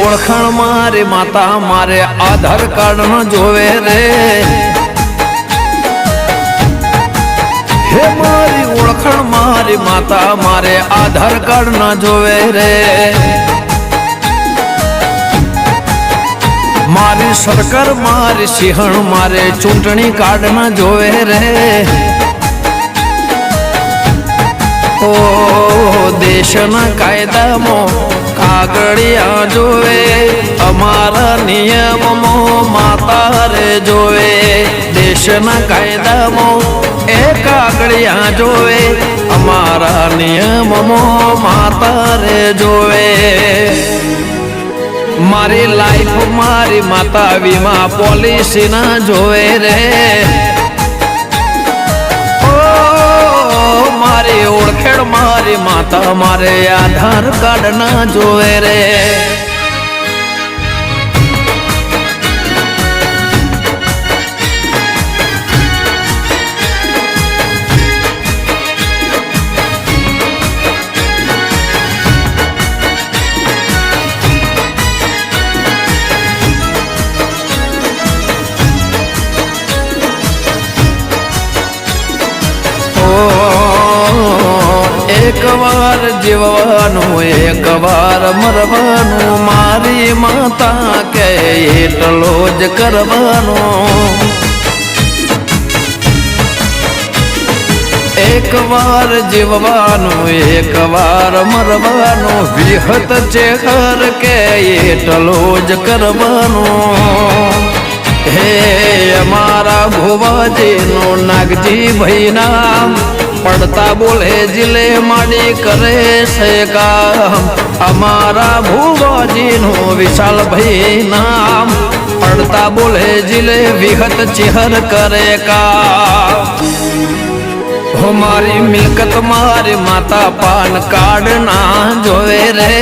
ઓળખાણ મારી માતા મારે આધાર કાર્ડ ન જોવે રે હે મારી ઓળખાણ મારી માતા મારે આધાર કાર્ડ ન જોવે રે મારી સરકાર મારી સિંહણ મારે ચૂંટણી કાર્ડ ન જોવે રે ઓ દેશના કાયદામાં કાગળિયા જોવે અમારા નિયમમાં માતા રે જોવે દેશના કાયદામાં એ કાગળિયા જોવે અમારા નિયમમાં માતા રે જોવે મારી લાઈફ મારી માતા વીમા પોલિસી ના જોવે રે મારી ઓળખેડ મારી માતા મારે આધાર કાર્ડ ના જોવે રે એક વાર જીવવાનું એક વાર મરવાનું મારી માતા કે એટલો જ કરવાનું એક વાર જીવવાનું એક વાર મરવાનું વિહત ચેહર કે એટલો જ કરવાનું હે અમારા ભુવાજીનું નાગજી ભાઈ નામ પડતા બોલે જિલ્લે માડી કરે છે કામ અમારા ભુવાજીનું વિશાલ ભાઈ નામ પડતા બોલે જિલ્લે વિહત ચેહર કરે કામ હો મારી મિલકત મારી માતા પાન કાર્ડ ના જોવે રે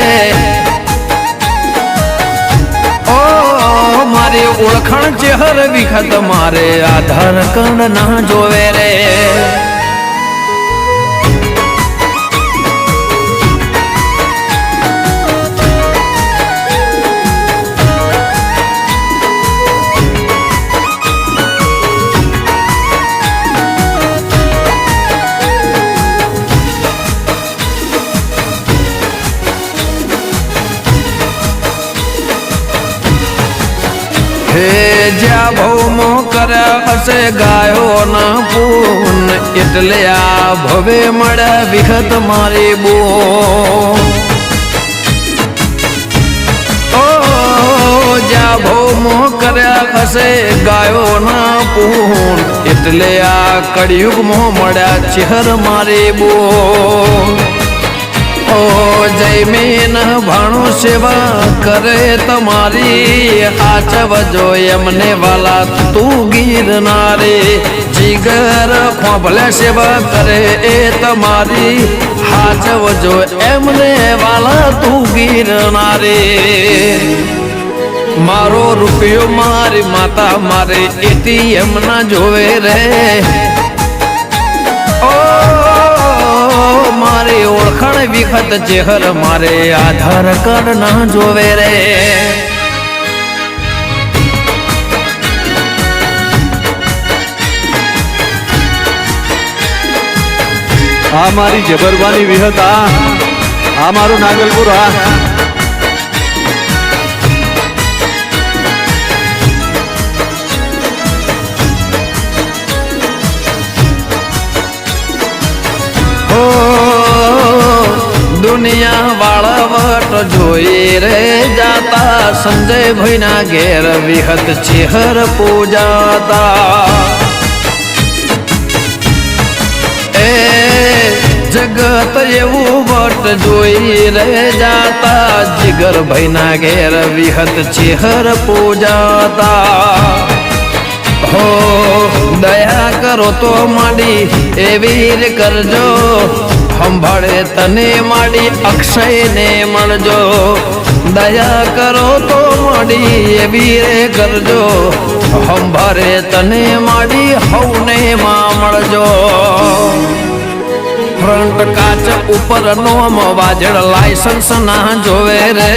ઓ મારી ઓળખાણ ચેહર વિખત મારે આધાર કાર્ડ ના જોવે રે હે જ્યાં ભૌમો કર્યા હશે ગાયો ના પૂન એટલે આ ભવે મળ્યા વિહત મારી બો જ્યાં ભૌમો કર્યા હશે ગાયો ના પૂન એટલે આ કળિયુગમાં મળ્યા ચેહર મારી બો ઓ જયમીન ભાણું સેવા કરે તમારી આચવજો એમને વાલા તું ગીરનારે જીગર ખોભલે સેવા કરે એ તમારી હાચવજો એમને વાલા તું ગીરનારે મારો રૂપિયો મારી માતા મારે એટીએમ ના જોવે રે મારી ઓળખાણ વિખત ચેહર મારે આધાર કાર્ડ ના જોવે રે આ મારી જબરવાની વિહત આ મારું નાગલપુર દુનિયા વાળવટ જોઈ રે જાતા સંજય ભાઈ ના ઘેર વિહત ચેહર પૂજાતા એ જગત એવું વટ જોઈ રે જાતા જીગર ભાઈ ના ઘેર વિહત ચેહર પૂજાતા હો દયા કરો તો માંડી એવી કરજો સંભાળે તને માડી અક્ષય ને મળજો દયા કરો તો માડી એવી રે કરજો સંભાળે તને માડી હવને માં મળજો ફ્રન્ટ કાચ ઉપર નોમ વાજળ લાયસન્સ ના જોવે રે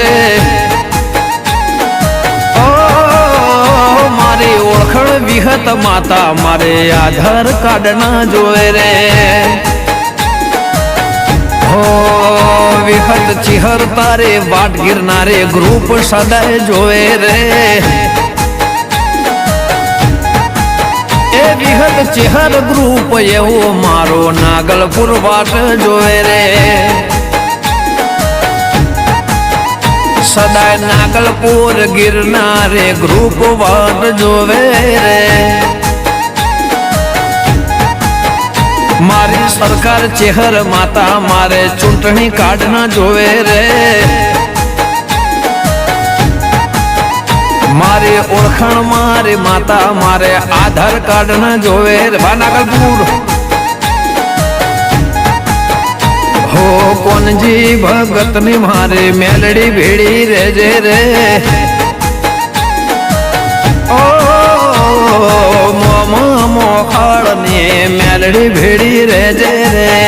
વિહત માતા મારે આધાર કાર્ડ ના જોવે રે હો વિહત ચિહર તારે વાટ ગિરનારે ગ્રુપ સદાય જોવે રે એ વિહત ચિહર ગ્રુપ એવો મારો નાગલપુર વાટ જોવે રે સદાય નાગલપુર ગિરનારે ગ્રુપ વાટ જોવે રે મારી સરકાર ચેહર માતા મારે ચૂંટણી કાર્ડ ના જોવે રે મારી ઓળખાણ મારી માતા મારે આધાર કાર્ડ ના જોવે રે નાગલપુર હો કોનજી ભગત ની મારે મેલડી ભેડી રેજે રે ઓ મોખાળ ને મેલડી ભેડી રેજે રે